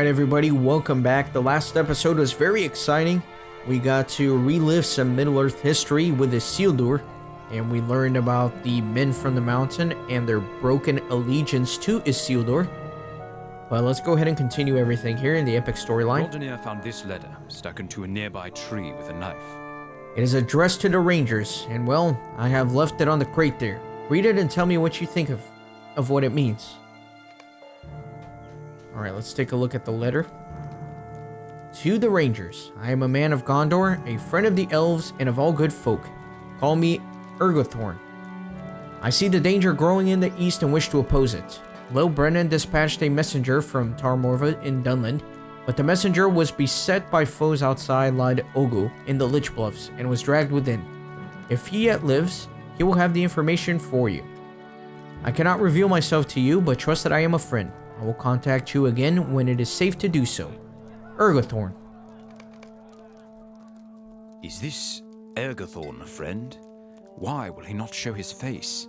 Alright everybody, welcome back. The last episode was very exciting. We got to relive some Middle-earth history with Isildur, and we learned about the men from the mountain and their broken allegiance to Isildur. But let's go ahead and continue everything here in the epic storyline. Mordor found this letter stuck into a nearby tree with a knife. It is addressed to the Rangers, and well, I have left it on the crate there. Read it and tell me what you think of what it means. Alright, let's take a look at the letter. To the Rangers, I am a man of Gondor, a friend of the elves, and of all good folk. Call me Ergothorn. I see the danger growing in the east and wish to oppose it. Lil Brennan dispatched a messenger from Tar Morva in Dunland, but the messenger was beset by foes outside Lad Ogu in the Lich Bluffs and was dragged within. If he yet lives, he will have the information for you. I cannot reveal myself to you, but trust that I am a friend. I will contact you again when it is safe to do so. Ergothorn. Is this Ergothorn a friend? Why will he not show his face?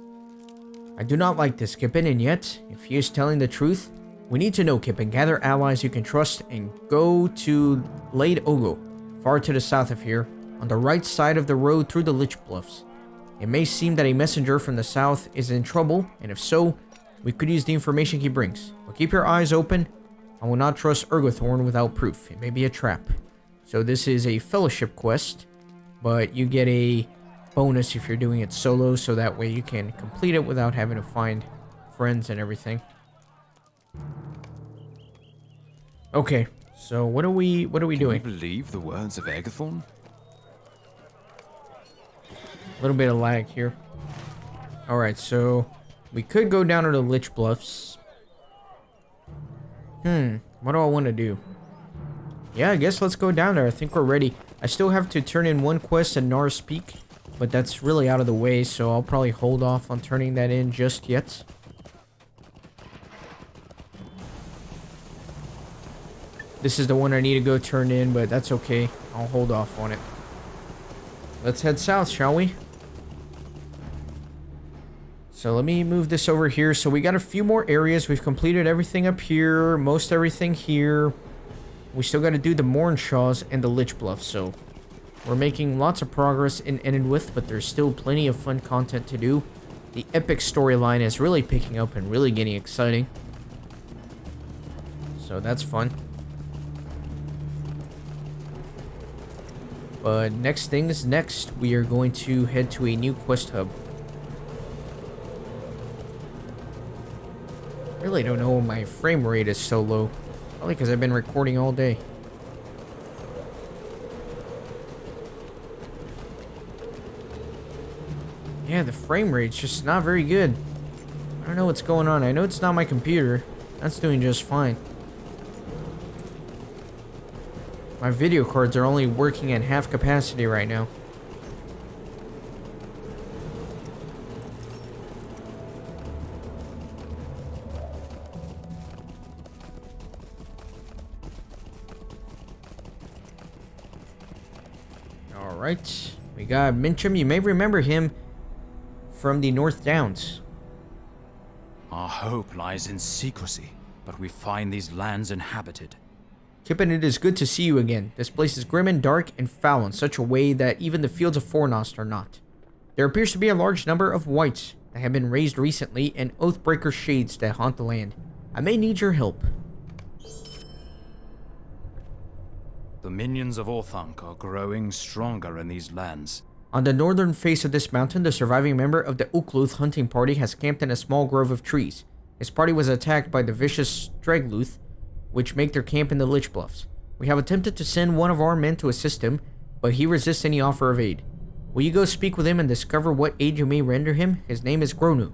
I do not like this, Kippen, and yet, if he is telling the truth, we need to know, Kippen. Gather allies you can trust and go to Lad Ogu, far to the south of here, on the right side of the road through the Lich Bluffs. It may seem that a messenger from the south is in trouble, and if so, we could use the information he brings. But keep your eyes open. I will not trust Ergothorn without proof. It may be a trap. So this is a fellowship quest, but you get a bonus if you're doing it solo, so that way you can complete it without having to find friends and everything. Okay, so what are we doing? Can you believe the words of Ergothorn? A little bit of lag here. Alright, so we could go down to the Lich Bluffs. What do I want to do? Yeah, I guess let's go down there. I think we're ready. I still have to turn in one quest at Nar's Peak, but that's really out of the way, so I'll probably hold off on turning that in just yet. This is the one I need to go turn in, but that's okay. I'll hold off on it. Let's head south, shall we? So let me move this over here. So we got a few more areas. We've completed everything up here, most everything here. We still got to do the Mornshaws and the Lich Bluffs, so we're making lots of progress in Enidwith, but there's still plenty of fun content to do. The epic storyline is really picking up and really getting exciting. So that's fun. But next things next, we are going to head to a new quest hub. Really don't know why my frame rate is so low. Probably because I've been recording all day. Yeah, the frame rate's just not very good. I don't know what's going on. I know it's not my computer. That's doing just fine. My video cards are only working at half capacity right now. Alright, we got Mincham. You may remember him from the North Downs. Our hope lies in secrecy, but we find these lands inhabited. Kippen, it is good to see you again. This place is grim and dark and foul in such a way that even the fields of Fornost are not. There appears to be a large number of wights that have been raised recently and Oathbreaker shades that haunt the land. I may need your help. The minions of Orthanc are growing stronger in these lands. On the northern face of this mountain, the surviving member of the Ukluth hunting party has camped in a small grove of trees. His party was attacked by the vicious Stragluth, which make their camp in the Lich Bluffs. We have attempted to send one of our men to assist him, but he resists any offer of aid. Will you go speak with him and discover what aid you may render him? His name is Gronu.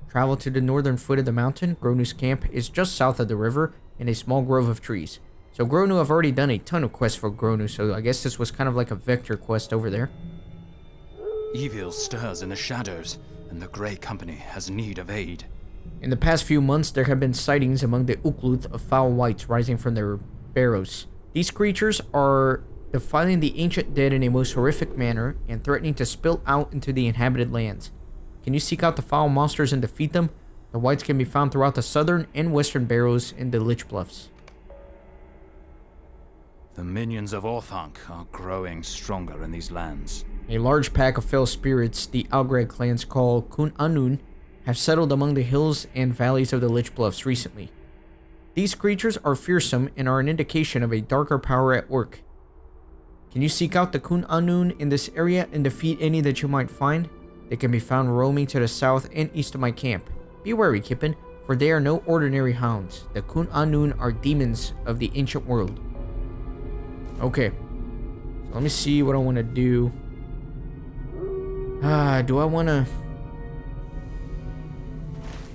Travel to the northern foot of the mountain. Gronu's camp is just south of the river in a small grove of trees. So Gronu, I've already done a ton of quests for Gronu, so I guess this was kind of like a vector quest over there. Evil stirs in the shadows, and the Grey Company has need of aid. In the past few months, there have been sightings among the Ukluth of foul wights rising from their barrows. These creatures are defiling the ancient dead in a most horrific manner and threatening to spill out into the inhabited lands. Can you seek out the foul monsters and defeat them? The wights can be found throughout the southern and western barrows in the Lich Bluffs. The minions of Orthanc are growing stronger in these lands. A large pack of fell spirits the Algreg clans call Kun Anun have settled among the hills and valleys of the Lich Bluffs recently. These creatures are fearsome and are an indication of a darker power at work. Can you seek out the Kun Anun in this area and defeat any that you might find? They can be found roaming to the south and east of my camp. Be wary, Kippen, for they are no ordinary hounds. The Kun Anun are demons of the ancient world. Okay. So let me see what I want to do. Do I want to...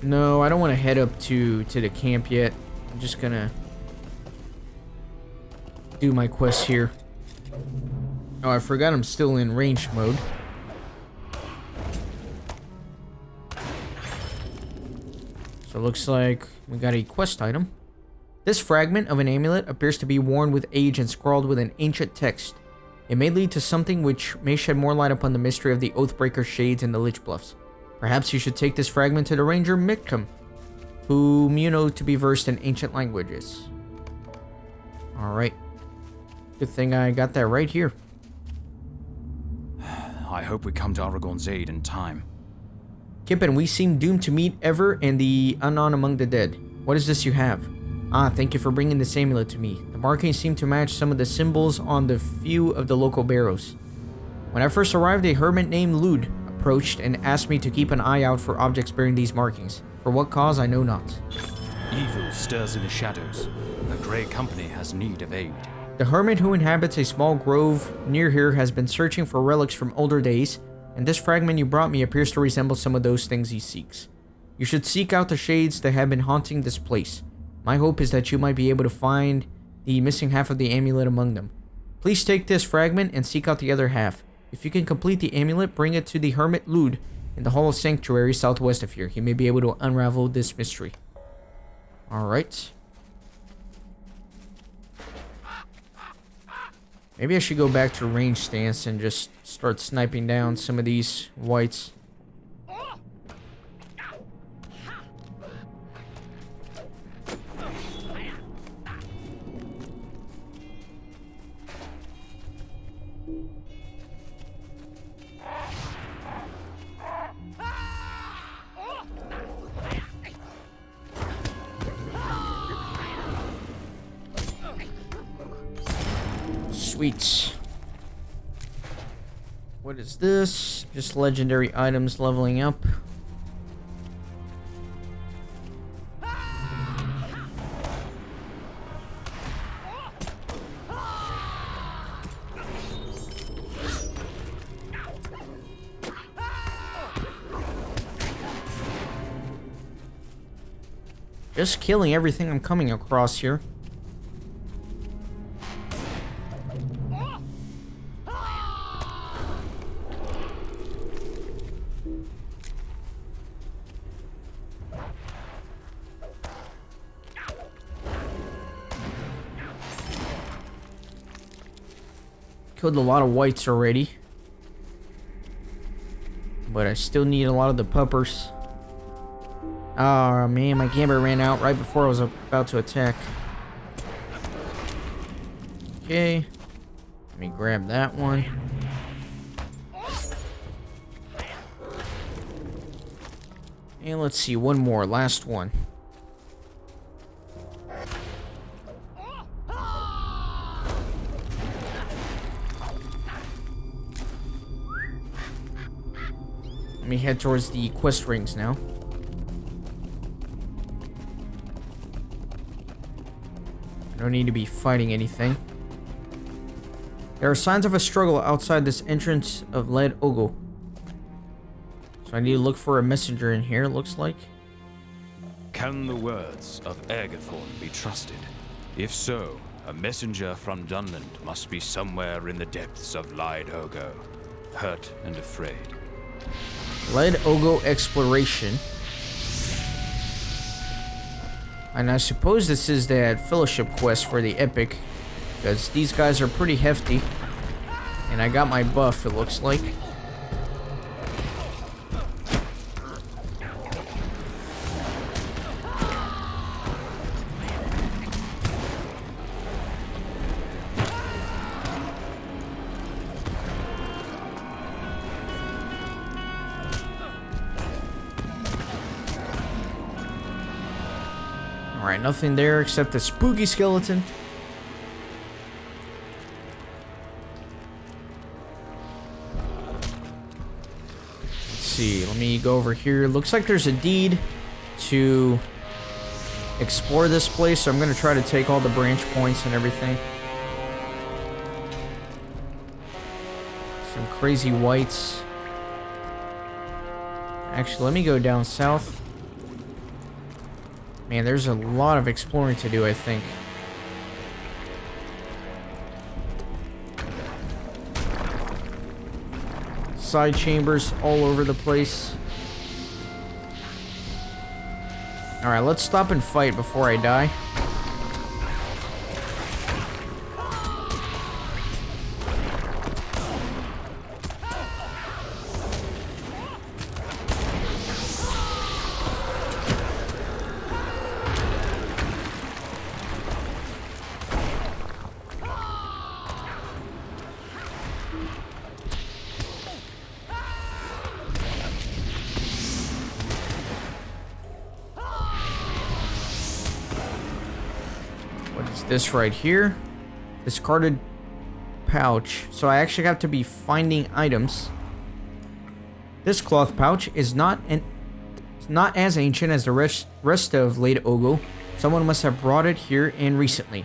No, I don't want to head up to the camp yet. I'm just gonna do my quest here. Oh, I forgot I'm still in range mode. So it looks like we got a quest item. This fragment of an amulet appears to be worn with age and scrawled with an ancient text. It may lead to something which may shed more light upon the mystery of the Oathbreaker shades in the Lich Bluffs. Perhaps you should take this fragment to the ranger Mictum, whom you know to be versed in ancient languages. Alright. Good thing I got that right here. I hope we come to Aragorn's aid in time. Kippen, we seem doomed to meet Ever and the Anon among the dead. What is this you have? Ah, thank you for bringing this amulet to me. The markings seem to match some of the symbols on the few of the local barrows. When I first arrived, a hermit named Lud approached and asked me to keep an eye out for objects bearing these markings. For what cause, I know not. Evil stirs in the shadows. The Grey Company has need of aid. The hermit who inhabits a small grove near here has been searching for relics from older days, and this fragment you brought me appears to resemble some of those things he seeks. You should seek out the shades that have been haunting this place. My hope is that you might be able to find the missing half of the amulet among them. Please take this fragment and seek out the other half. If you can complete the amulet, bring it to the hermit Lud in the Hall of Sanctuary southwest of here. He may be able to unravel this mystery. Alright. Maybe I should go back to range stance and just start sniping down some of these whites. Sweet. What is this? Just legendary items leveling up. Just killing everything I'm coming across here. Killed a lot of whites already. But I still need a lot of the puppers. Oh man, my gambit ran out right before I was about to attack. Okay. Let me grab that one. And let's see, one more, last one. Let me head towards the quest rings now. I don't need to be fighting anything. There are signs of a struggle outside this entrance of Led Ogo. So I need to look for a messenger in here, it looks like. Can the words of Ergathorn be trusted? If so, a messenger from Dunland must be somewhere in the depths of Lyd Ogo, hurt and afraid. Lyd Ogo exploration. And I suppose this is that fellowship quest for the epic, because these guys are pretty hefty. And I got my buff, it looks like. Alright, nothing there except a spooky skeleton. Let's see, let me go over here. Looks like there's a deed to explore this place, so I'm going to try to take all the branch points and everything. Some crazy whites. Actually, let me go down south. Man, there's a lot of exploring to do, I think. Side chambers all over the place. Alright, let's stop and fight before I die. This right here, discarded pouch. So I actually have to be finding items. This cloth pouch is not as ancient as the rest of Late Ogo. Someone must have brought it here in recently,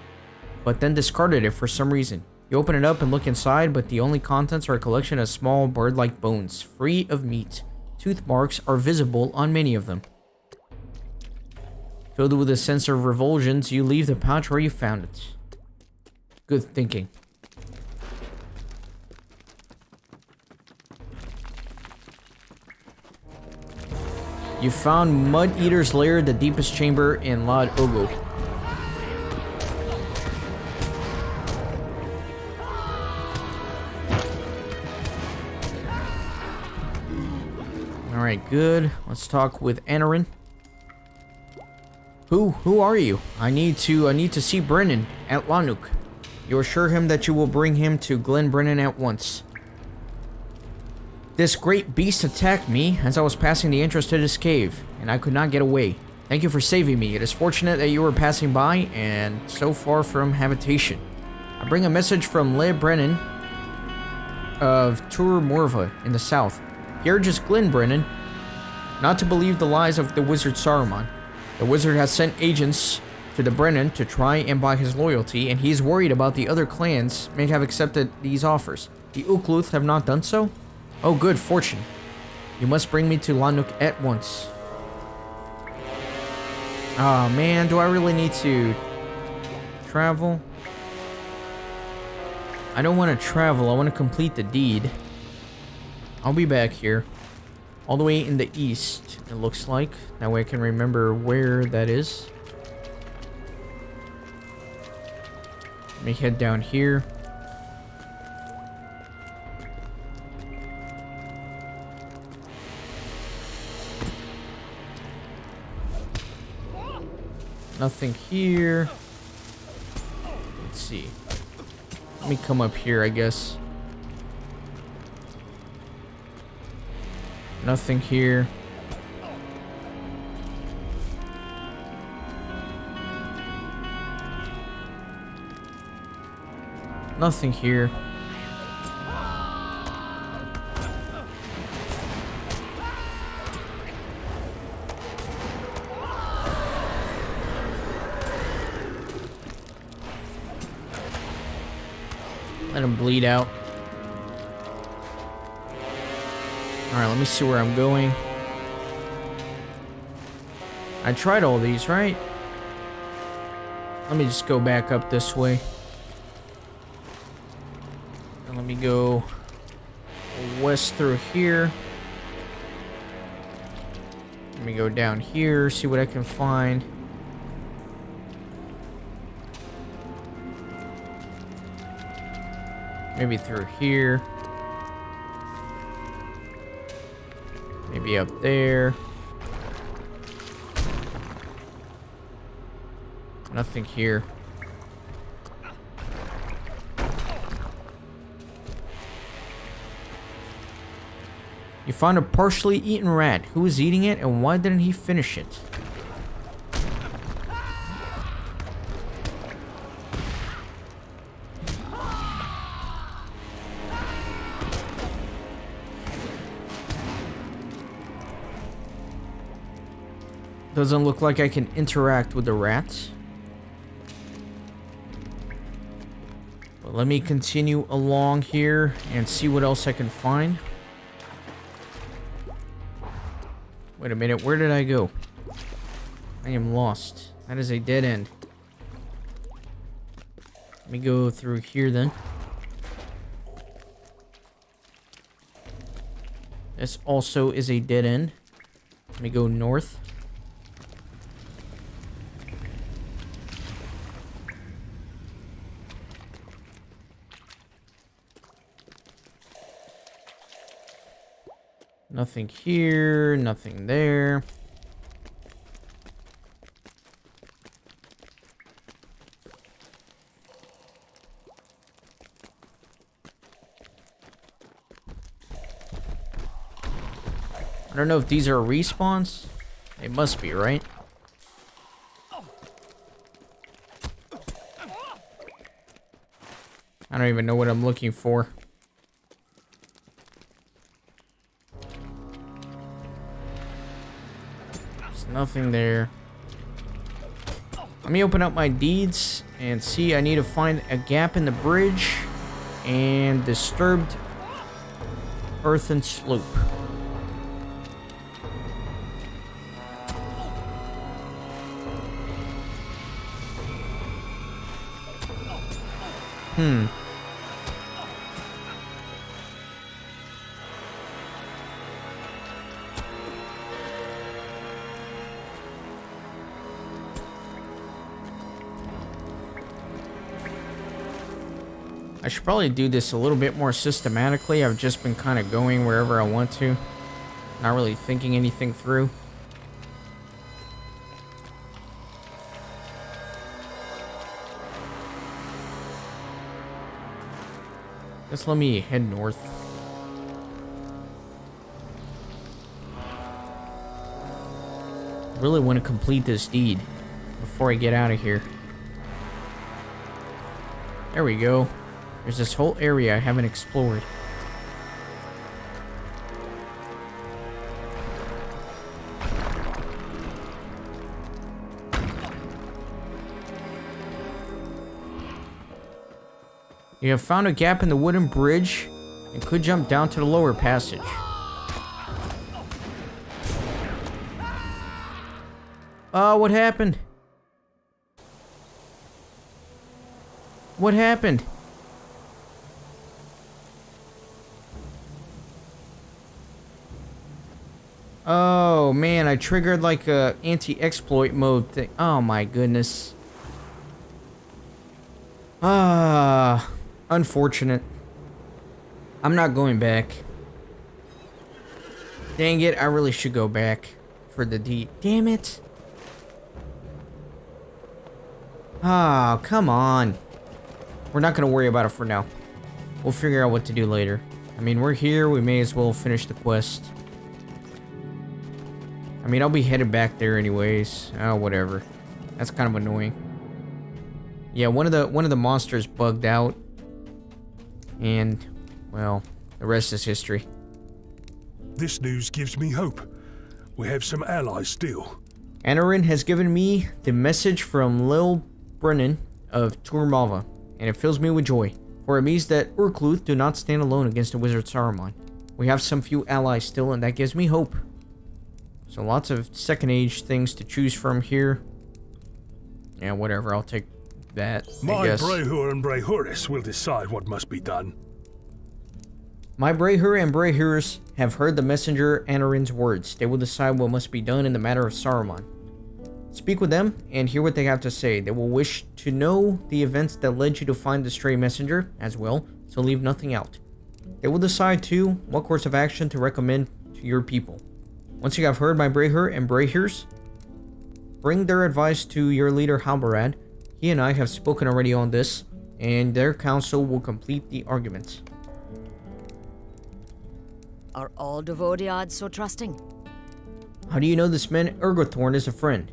but then discarded it for some reason. You open it up and look inside, but the only contents are a collection of small bird-like bones, free of meat. Tooth marks are visible on many of them. Filled with a sense of revulsion, you leave the pouch where you found it. Good thinking. You found Mud Eater's lair, the deepest chamber in Lod Ogo. Alright, good. Let's talk with Anarin. Who are you? I need to see Brennan at Lanuk. You assure him that you will bring him to Glen Brennan at once. This great beast attacked me as I was passing the entrance to this cave, and I could not get away. Thank you for saving me. It is fortunate that you were passing by and so far from habitation. I bring a message from Le Brennan of Tur Morva in the south. He urges Glen Brennan not to believe the lies of the wizard Saruman. The wizard has sent agents to the Brennan to try and buy his loyalty, and he is worried about the other clans may have accepted these offers. The Ukluth have not done so? Oh, good fortune. You must bring me to Lanuk at once. Oh man, do I really need to travel? I don't want to travel, I want to complete the deed. I'll be back here. All the way in the east, it looks like. That way I can remember where that is. Let me head down here. Nothing here. Let's see. Let me come up here, I guess. Nothing here. Nothing here. Let him bleed out. Alright, let me see where I'm going. I tried all these, right? Let me just go back up this way. And let me go west through here. Let me go down here, see what I can find. Maybe through here. Maybe up there. Nothing here. You found a partially eaten rat. Who was eating it and why didn't he finish it? Doesn't look like I can interact with the rats. But let me continue along here and see what else I can find. Wait a minute, where did I go? I am lost. That is a dead end. Let me go through here then. This also is a dead end. Let me go north. Nothing here, nothing there. I don't know if these are respawns. They must be, right? I don't even know what I'm looking for. There's nothing there. Let me open up my deeds and see. I need to find a gap in the bridge and disturbed earthen slope. I should probably do this a little bit more systematically. I've just been kind of going wherever I want to. Not really thinking anything through. Just let me head north. I really want to complete this deed before I get out of here. There we go. There's this whole area I haven't explored. You have found a gap in the wooden bridge and could jump down to the lower passage. Oh, what happened? What happened? Oh man, I triggered like a anti-exploit mode thing. Oh my goodness. Unfortunate. I'm not going back. Dang it, I really should go back for the deed. Damn it. Oh, come on. We're not gonna worry about it for now. We'll figure out what to do later. I mean, we're here, we may as well finish the quest. I mean, I'll be headed back there anyways. Oh, whatever. That's kind of annoying. Yeah, one of the monsters bugged out. And, well, the rest is history. This news gives me hope. We have some allies still. Anarind has given me the message from Lil Brennan of Turmava, and it fills me with joy. For it means that Urkluth do not stand alone against the wizard Saruman. We have some few allies still, and that gives me hope. So lots of second age things to choose from here. Yeah, whatever, I'll take that, I guess. My Brehur and Brehuris will decide what must be done. My Brehur and Brehurs have heard the messenger Anarind's words. They will decide what must be done in the matter of Saruman. Speak with them and hear what they have to say. They will wish to know the events that led you to find the stray messenger as well, so leave nothing out. They will decide too what course of action to recommend to your people. Once you have heard my Brehur and Brehurs, bring their advice to your leader Halbarad. He and I have spoken already on this, and their counsel will complete the arguments. Are all Devodiads so trusting? How do you know this man Urgothorn is a friend?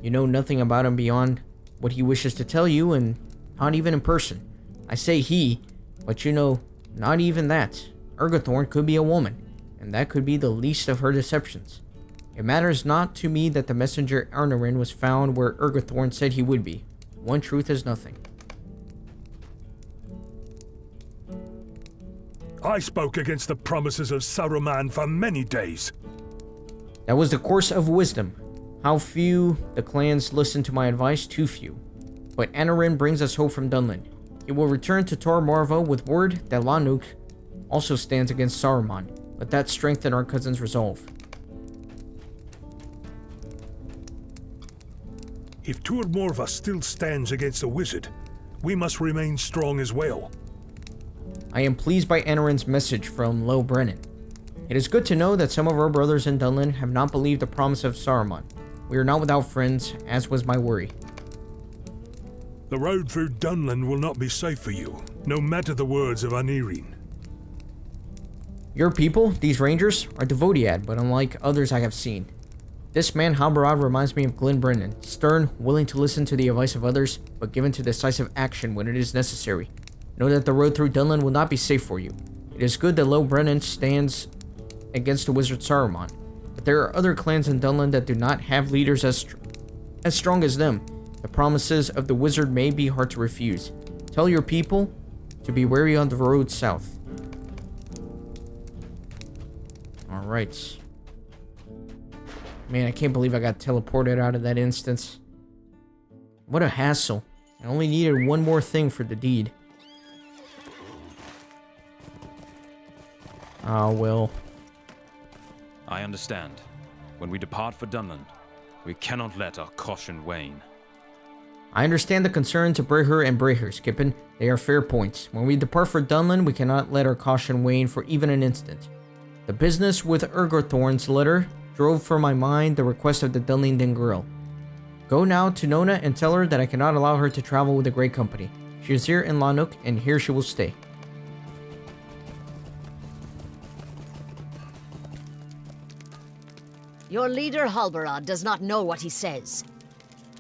You know nothing about him beyond what he wishes to tell you, and not even in person. I say he, but you know, not even that. Urgothorn could be a woman, and that could be the least of her deceptions. It matters not to me that the messenger Arnerin was found where Urgathorn said he would be. One truth is nothing. I spoke against the promises of Saruman for many days. That was the course of wisdom. How few the clans listened to my advice, too few. But Anarind brings us hope from Dunland. He will return to Tor Marva with word that Lanuk also stands against Saruman. Let that strengthen our cousin's resolve. If Tor Morva still stands against the wizard, we must remain strong as well. I am pleased by Anarind's message from Lo Brennan. It is good to know that some of our brothers in Dunland have not believed the promise of Saruman. We are not without friends, as was my worry. The road through Dunland will not be safe for you, no matter the words of Anirin. Your people, these rangers, are Devodiad, but unlike others I have seen. This man Halbarad reminds me of Glenn Brennan, stern, willing to listen to the advice of others, but given to decisive action when it is necessary. Know that the road through Dunland will not be safe for you. It is good that Lo Brennan stands against the wizard Saruman, but there are other clans in Dunland that do not have leaders as strong as them. The promises of the wizard may be hard to refuse. Tell your people to be wary on the road south. Alright. Man, I can't believe I got teleported out of that instance. What a hassle. I only needed one more thing for the deed. Ah, well. I understand. When we depart for Dunland, we cannot let our caution wane. I understand the concerns of Breher and Breher, Skippin. They are fair points. When we depart for Dunland, we cannot let our caution wane for even an instant. The business with Urgathorn's letter drove from my mind the request of the Dunlingden girl. Go now to Nona and tell her that I cannot allow her to travel with the Grey Company. She is here in Lanuk, and here she will stay. Your leader, Halbarad, does not know what he says.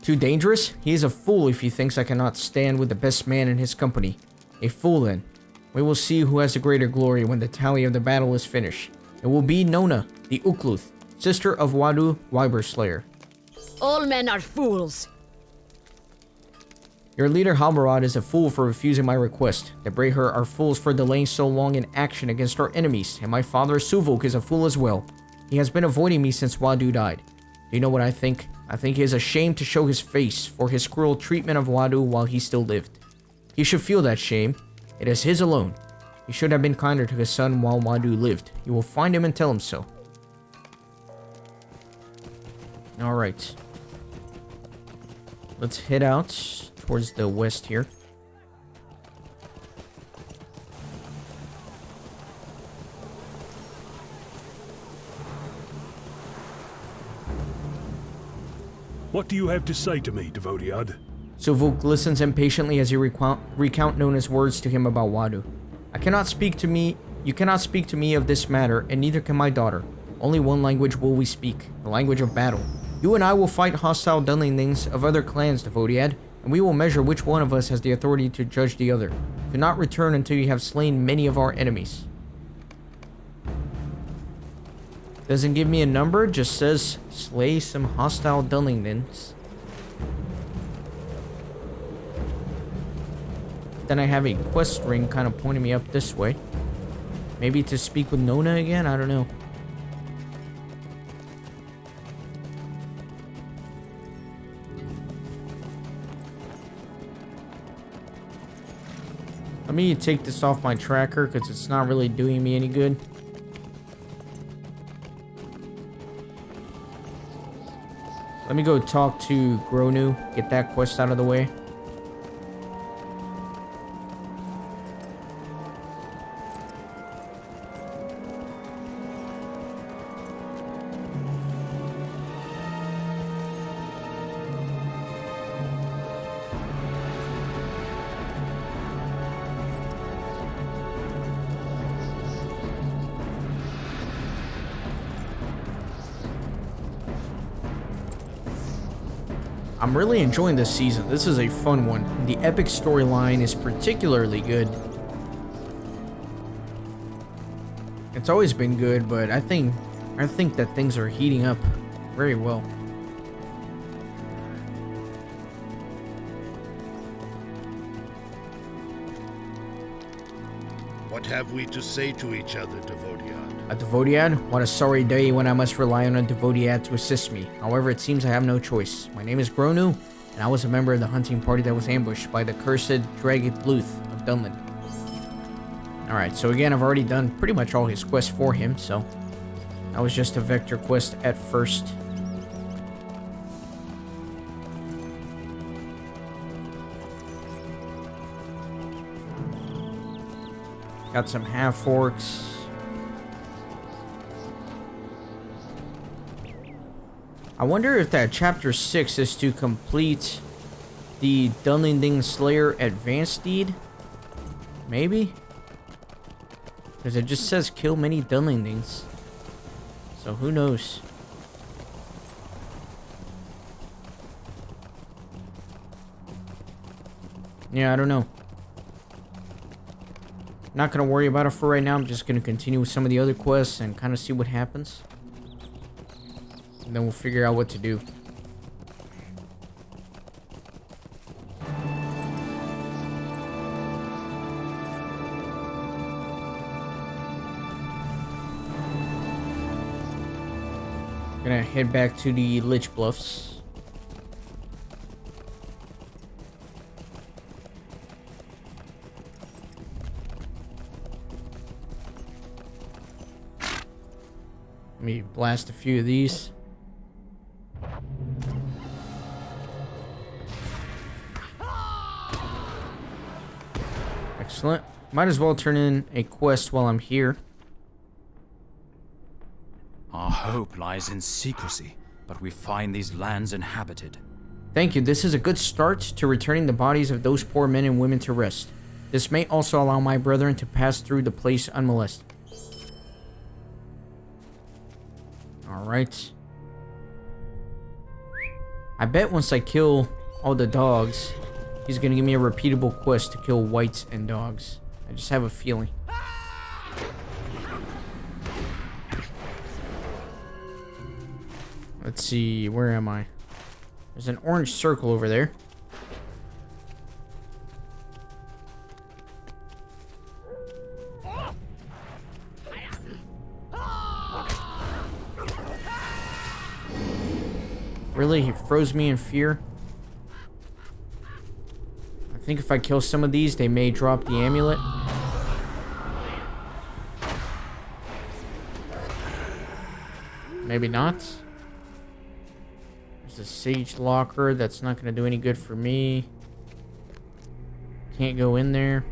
Too dangerous? He is a fool if he thinks I cannot stand with the best man in his company. A fool, then. We will see who has the greater glory when the tally of the battle is finished. It will be Nona, the Ukluth, sister of Wadu, Wyberslayer. All men are fools. Your leader Halbarad is a fool for refusing my request. The Breher are fools for delaying so long in action against our enemies, and my father Suvok is a fool as well. He has been avoiding me since Wadu died. Do you know what I think? I think he is ashamed to show his face for his cruel treatment of Wadu while he still lived. He should feel that shame. It is his alone. He should have been kinder to his son while Wadu lived. You will find him and tell him so. Alright. Let's head out towards the west here. What do you have to say to me, Devodiad? Suvok listens impatiently as you recount Nona's words to him about Wadu. You cannot speak to me of this matter, and neither can my daughter. Only one language will we speak, the language of battle. You and I will fight hostile Dunlingdings of other clans, Devodiad, and we will measure which one of us has the authority to judge the other. Do not return until you have slain many of our enemies. Doesn't give me a number, just says slay some hostile Dunlingdings. Then I have a quest ring kind of pointing me up this way. Maybe to speak with Nona again? I don't know. Let me take this off my tracker because it's not really doing me any good. Let me go talk to Gronu, get that quest out of the way. I'm really enjoying this season. This is a fun one. The epic storyline is particularly good. It's always been good, but I think that things are heating up very well. What have we to say to each other, Devodiad? A Devodiad? What a sorry day when I must rely on a Devodiad to assist me. However, it seems I have no choice. My name is Gronu, and I was a member of the hunting party that was ambushed by the cursed Dragon Bluth of Dunland. Alright, so again, I've already done pretty much all his quests for him, so that was just a vector quest at first. Got some half-orcs. I wonder if that chapter 6 is to complete the Dunlending Slayer advanced deed? Maybe? Because it just says kill many Dunlendings. So who knows? Yeah, I don't know. Not gonna worry about it for right now. I'm just gonna continue with some of the other quests and kind of see what happens. And then we'll figure out what to do. Gonna head back to the Lich Bluffs. Let me blast a few of these. Excellent. Might as well turn in a quest while I'm here. Our hope lies in secrecy, but we find these lands inhabited. Thank you. This is a good start to returning the bodies of those poor men and women to rest. This may also allow my brethren to pass through the place unmolested. Alright. I bet once I kill all the dogs, he's gonna give me a repeatable quest to kill whites and dogs. I just have a feeling. Let's see, where am I? There's an orange circle over there. Really? He froze me in fear? I think if I kill some of these, they may drop the amulet. Maybe not. There's a sage locker that's not going to do any good for me. Can't go in there.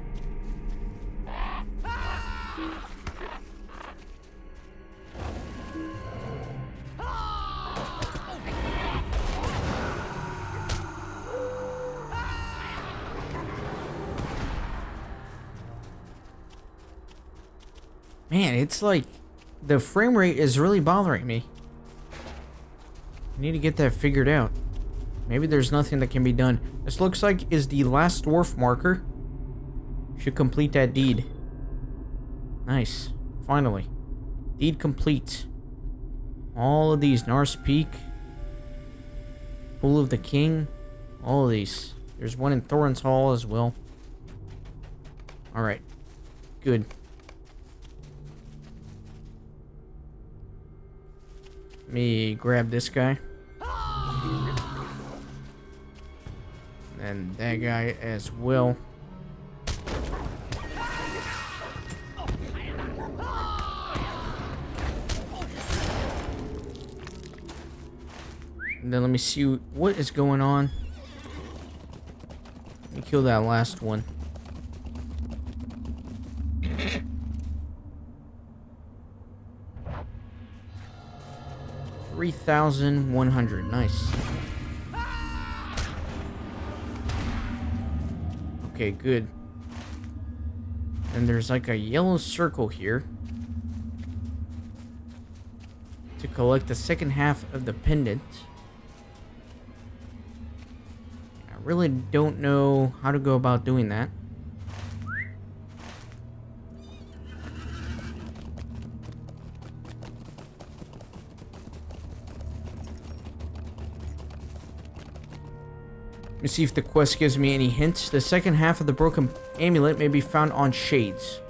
Man, it's like the frame rate is really bothering me. I need to get that figured out. Maybe there's nothing that can be done. This looks like is the last dwarf marker. Should complete that deed. Nice. Finally. Deed complete. All of these. Nar's Peak. Pool of the King. All of these. There's one in Thorin's Hall as well. Alright. Good. Let me grab this guy. And that guy as well. And then let me see what is going on. Let me kill that last one. $3,100. Nice. Okay, good. And there's like a yellow circle here to collect the second half of the pendant. I really don't know how to go about doing that. Let me see if the quest gives me any hints. The second half of the broken amulet may be found on shades.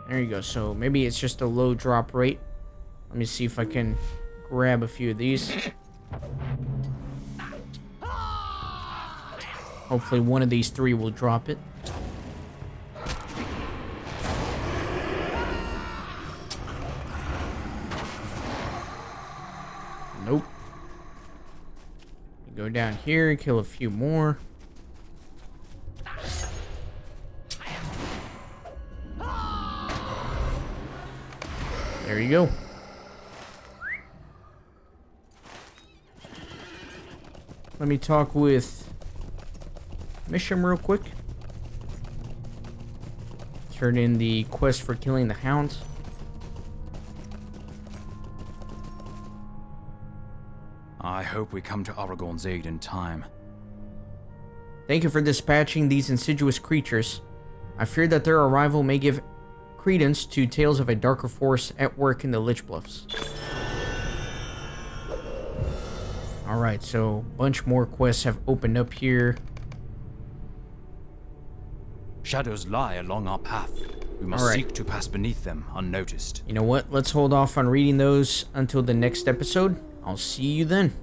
There you go. So maybe it's just a low drop rate. Let me see if I can grab a few of these. Hopefully one of these three will drop it. Nope. Go down here, kill a few more. There you go. Let me talk with Misham real quick. Turn in the quest for killing the hounds. I hope we come to Aragorn's aid in time. Thank you for dispatching these insidious creatures. I fear that their arrival may give credence to tales of a darker force at work in the Lich Bluffs. Alright, so a bunch more quests have opened up here. Shadows lie along our path. We must seek to pass beneath them unnoticed. You know what? Let's hold off on reading those until the next episode. I'll see you then.